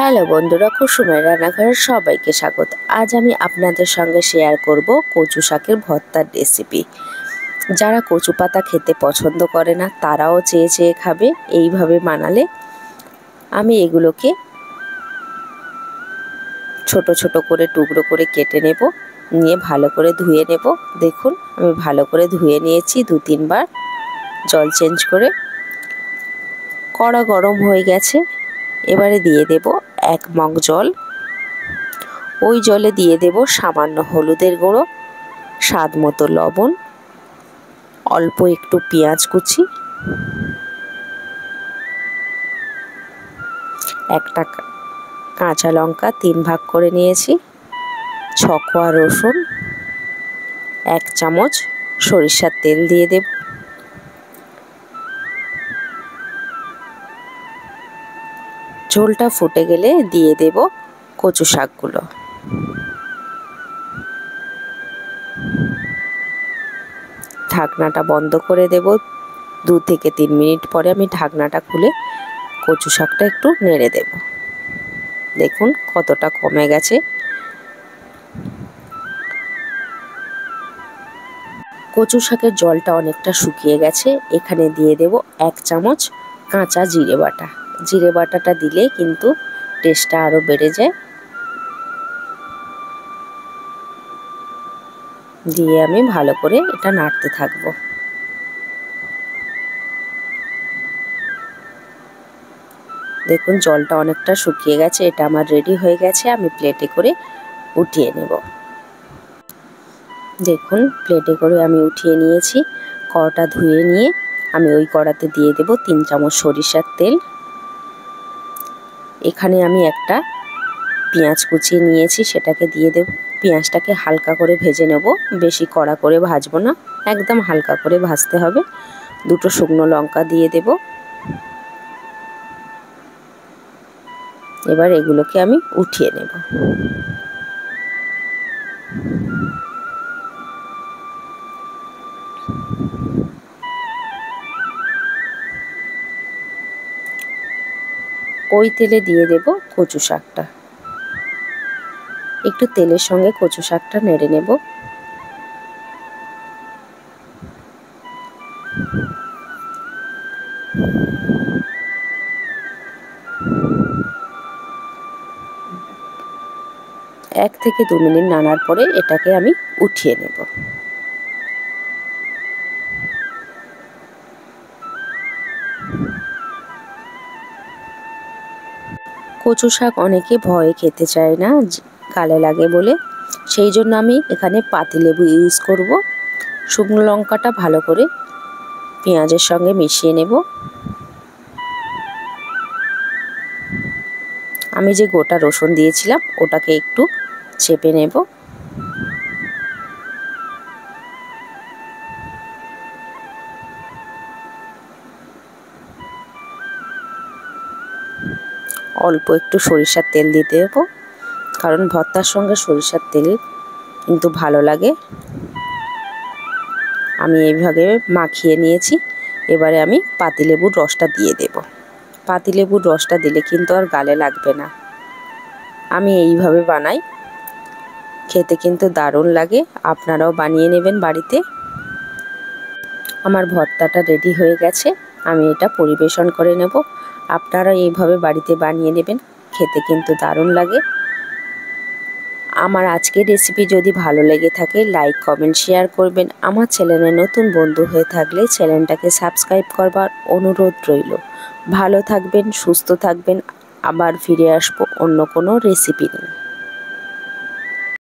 Hello বন্ধুরা, কুসুমের রান্নাঘরে সবাইকে স্বাগত। আজ আমি আপনাদের সঙ্গে শেয়ার করব কচু শাকের ভর্তার রেসিপি। যারা কচু পাতা খেতে পছন্দ করে না তারাও চেয়ে চেয়ে খাবে এইভাবে বানালে। আমি এগুলোকে ছোট ছোট করে টুকরো করে কেটে নেব, নিয়ে ভালো করে ধুয়ে নেব। দেখুন আমি ভালো করে ধুয়ে নিয়েছি 2-3 বার জল চেঞ্জ করে। কড়া গরম হয়ে গেছে, এবারে দিয়ে দেব 1 মগ জল। ওই জলে দিয়ে দেব সামান্য হলুদের গুঁড়ো, স্বাদ মতো লবণ, অল্প একটু পেঁয়াজ কুচি, একটা কাঁচা লঙ্কা 3 ভাগ করে নিয়েছি, 6 কোয়া রসুন, 1 চামচ সরিষার তেল দিয়ে দেব। ঝোলটা ফুটে গেলে দিয়ে দেব কচু শাকগুলো। ঢাকনাটা বন্ধ করে দেব। 2 থেকে 3 মিনিট পরে আমি ঢাকনাটা খুলে কচু শাকটা একটু নেড়ে দেব। দেখুন কতটা কমে গেছে। কচু শাকের জলটা অনেকটা শুকিয়ে গেছে। এখানে দিয়ে দেব 1 চামচ কাঁচা জিরে বাটা। জিরে বাটাটা দিলে কিন্তু টেস্টটা আরও বেড়ে যায়। দিয়ে আমি ভালো করে এটা নাড়তে থাকবো। দেখুন জলটা অনেকটা শুকিয়ে গেছে, এটা আমার রেডি হয়ে গেছে। আমি প্লেটে করে উঠিয়ে নেব। দেখুন প্লেটে করে আমি উঠিয়ে নিয়েছি। কড়াটা ধুয়ে নিয়ে আমি ওই কড়াতে দিয়ে দেব 3 চামচ সরিষার তেল। এখানে আমি একটা পেঁয়াজ কুচিয়ে নিয়েছি, সেটাকে দিয়ে দেব। পেঁয়াজটাকে হালকা করে ভেজে নেব, বেশি কড়া করে ভাজবো না, একদম হালকা করে ভাজতে হবে। 2টো শুকনো লঙ্কা দিয়ে দেব। এবার এগুলোকে আমি উঠিয়ে নেব। ওই তেলে দিয়ে দেব কচু শাকটা। একটু তেলের সঙ্গে কচু শাকটা নেড়ে নেব। এক থেকে 2 মিনিট নাড়ার পরে এটাকে আমি উঠিয়ে নেব। কচু শাক অনেকে ভয়ে খেতে চায় না, গালে লাগে বলে। সেই জন্য আমি এখানে পাতিলেবু ইউজ করব। শুকনো লঙ্কাটা ভালো করে পেঁয়াজের সঙ্গে মিশিয়ে নেব। আমি যে গোটা রসুন দিয়েছিলাম ওটাকে একটু চেপে নেব। অল্প একটু সরিষার তেল দিতে দেবো, কারণ ভর্তার সঙ্গে সরিষার তেল কিন্তু ভালো লাগে। আমি এইভাবে মাখিয়ে নিয়েছি। এবারে আমি পাতিলেবুর রসটা দিয়ে দেব। পাতিলেবুর রসটা দিলে কিন্তু আর গালে লাগবে না। আমি এইভাবে বানাই, খেতে কিন্তু দারুণ লাগে। আপনারাও বানিয়ে নেবেন বাড়িতে। আমার ভর্তাটা রেডি হয়ে গেছে, আমি এটা পরিবেশন করে নেব। আপনারা এইভাবে বাড়িতে বানিয়ে নেবেন, খেতে কিন্তু দারুণ লাগে। আমার আজকের রেসিপি যদি ভালো লেগে থাকে লাইক কমেন্ট শেয়ার করবেন। আমার চ্যানেলে নতুন বন্ধু হয়ে থাকলে চ্যানেলটাকে সাবস্ক্রাইব করবার অনুরোধ রইল। ভালো থাকবেন, সুস্থ থাকবেন। আবার ফিরে আসবো অন্য কোনো রেসিপি নিয়ে।